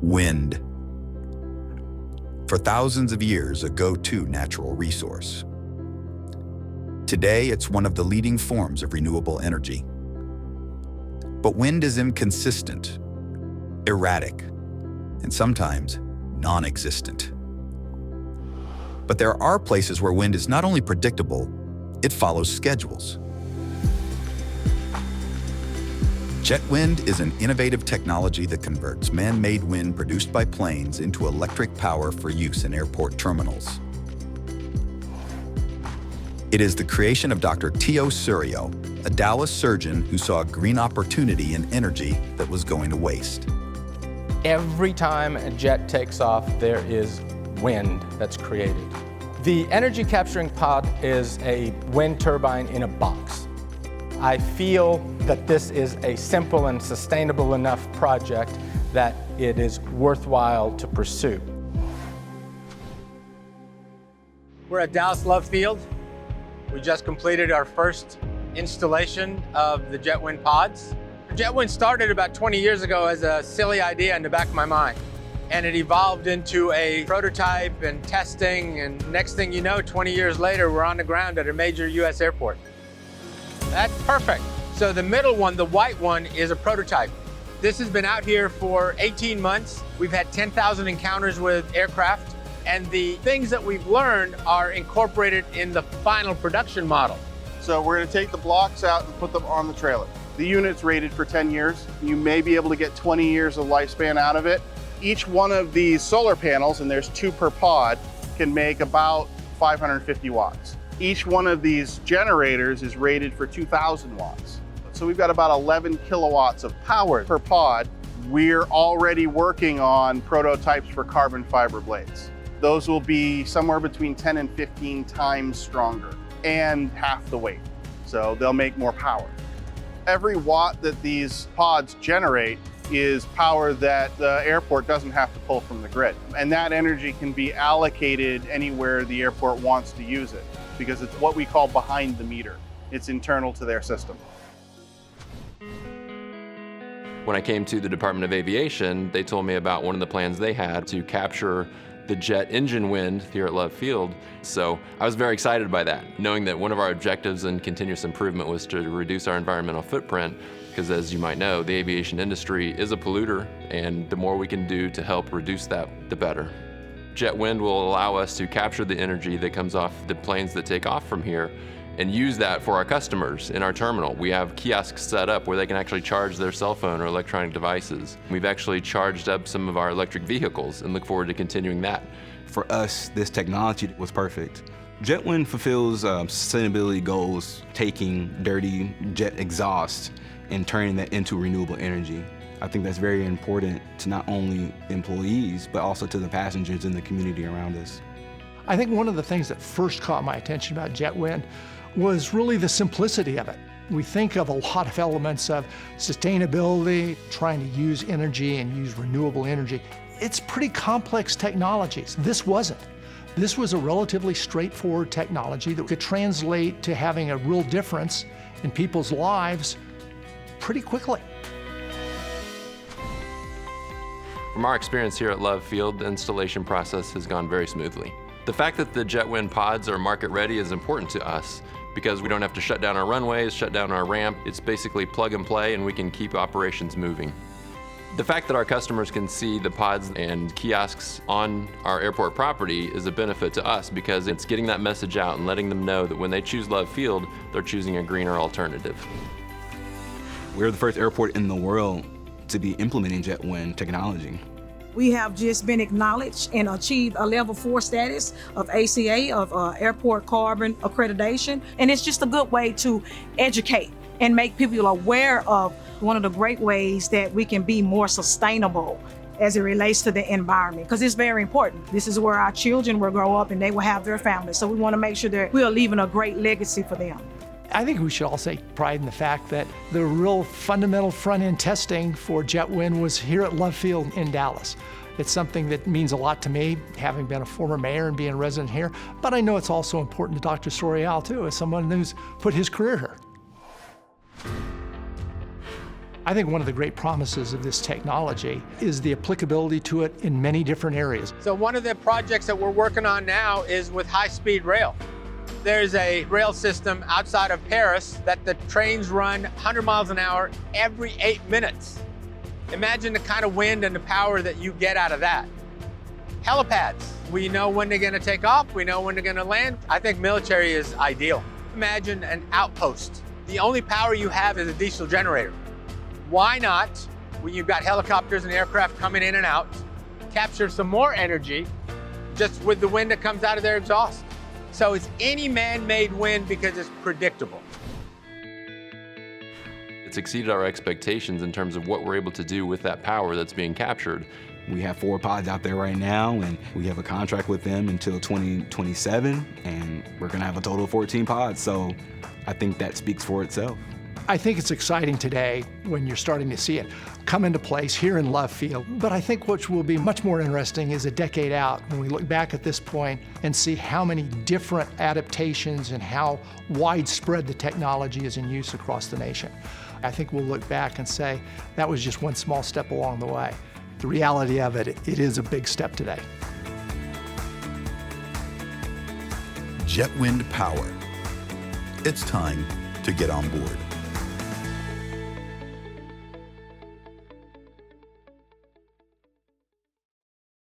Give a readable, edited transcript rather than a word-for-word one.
Wind. For thousands of years, a go-to natural resource. Today, it's one of the leading forms of renewable energy. But wind is inconsistent, erratic, and sometimes non-existent. But there are places where wind is not only predictable, it follows schedules. JetWind is an innovative technology that converts man-made wind produced by planes into electric power for use in airport terminals. It is the creation of Dr. Tio Surio, a Dallas surgeon who saw a green opportunity in energy that was going to waste. Every time a jet takes off, there is wind that's created. The energy capturing pod is a wind turbine in a box. I feel that this is a simple and sustainable enough project that it is worthwhile to pursue. We're at Dallas Love Field. We just completed our first installation of the JetWind pods. JetWind started about 20 years ago as a silly idea in the back of my mind. And it evolved into a prototype and testing, and next thing you know, 20 years later, we're on the ground at a major US airport. That's perfect. So the middle one, the white one, is a prototype. This has been out here for 18 months. We've had 10,000 encounters with aircraft, and the things that we've learned are incorporated in the final production model. So we're going to take the blocks out and put them on the trailer. The unit's rated for 10 years. You may be able to get 20 years of lifespan out of it. Each one of these solar panels, and there's 2 per pod, can make about 550 watts. Each one of these generators is rated for 2,000 watts. So we've got about 11 kilowatts of power per pod. We're already working on prototypes for carbon fiber blades. Those will be somewhere between 10 and 15 times stronger and half the weight. So they'll make more power. Every watt that these pods generate is power that the airport doesn't have to pull from the grid. And that energy can be allocated anywhere the airport wants to use it, because it's what we call behind the meter. It's internal to their system. When I came to the Department of Aviation, they told me about one of the plans they had to capture the jet engine wind here at Love Field. So I was very excited by that, knowing that one of our objectives in continuous improvement was to reduce our environmental footprint, because as you might know, the aviation industry is a polluter, and the more we can do to help reduce that, the better. JetWind will allow us to capture the energy that comes off the planes that take off from here and use that for our customers in our terminal. We have kiosks set up where they can actually charge their cell phone or electronic devices. We've actually charged up some of our electric vehicles and look forward to continuing that. For us, this technology was perfect. JetWind fulfills sustainability goals, taking dirty jet exhaust and turning that into renewable energy. I think that's very important to not only employees, but also to the passengers in the community around us. I think one of the things that first caught my attention about JetWind was really the simplicity of it. We think of a lot of elements of sustainability, trying to use energy and use renewable energy. It's pretty complex technologies. This wasn't. This was a relatively straightforward technology that could translate to having a real difference in people's lives pretty quickly. From our experience here at Love Field, the installation process has gone very smoothly. The fact that the JetWind pods are market ready is important to us because we don't have to shut down our runways, shut down our ramp. It's basically plug and play, and we can keep operations moving. The fact that our customers can see the pods and kiosks on our airport property is a benefit to us because it's getting that message out and letting them know that when they choose Love Field, they're choosing a greener alternative. We're the first airport in the world to be implementing JetWind technology. We have just been acknowledged and achieved a level 4 status of ACA, of Airport Carbon Accreditation. And it's just a good way to educate and make people aware of one of the great ways that we can be more sustainable as it relates to the environment, because it's very important. This is where our children will grow up and they will have their families. So we want to make sure that we are leaving a great legacy for them. I think we should all take pride in the fact that the real fundamental front-end testing for JetWind was here at Love Field in Dallas. It's something that means a lot to me, having been a former mayor and being a resident here, but I know it's also important to Dr. Sorial too, as someone who's put his career here. I think one of the great promises of this technology is the applicability to it in many different areas. So one of the projects that we're working on now is with high-speed rail. There's a rail system outside of Paris that the trains run 100 miles an hour every 8 minutes. Imagine the kind of wind and the power that you get out of that. Helipads, we know when they're gonna take off, we know when they're gonna land. I think military is ideal. Imagine an outpost. The only power you have is a diesel generator. Why not, when you've got helicopters and aircraft coming in and out, capture some more energy just with the wind that comes out of their exhaust? So it's any man-made wind because it's predictable. It's exceeded our expectations in terms of what we're able to do with that power that's being captured. We have 4 pods out there right now, and we have a contract with them until 2027, and we're gonna have a total of 14 pods, so I think that speaks for itself. I think it's exciting today when you're starting to see it come into place here in Love Field. But I think what will be much more interesting is a decade out when we look back at this point and see how many different adaptations and how widespread the technology is in use across the nation. I think we'll look back and say that was just one small step along the way. The reality of it, it is a big step today. JetWind Power. It's time to get on board.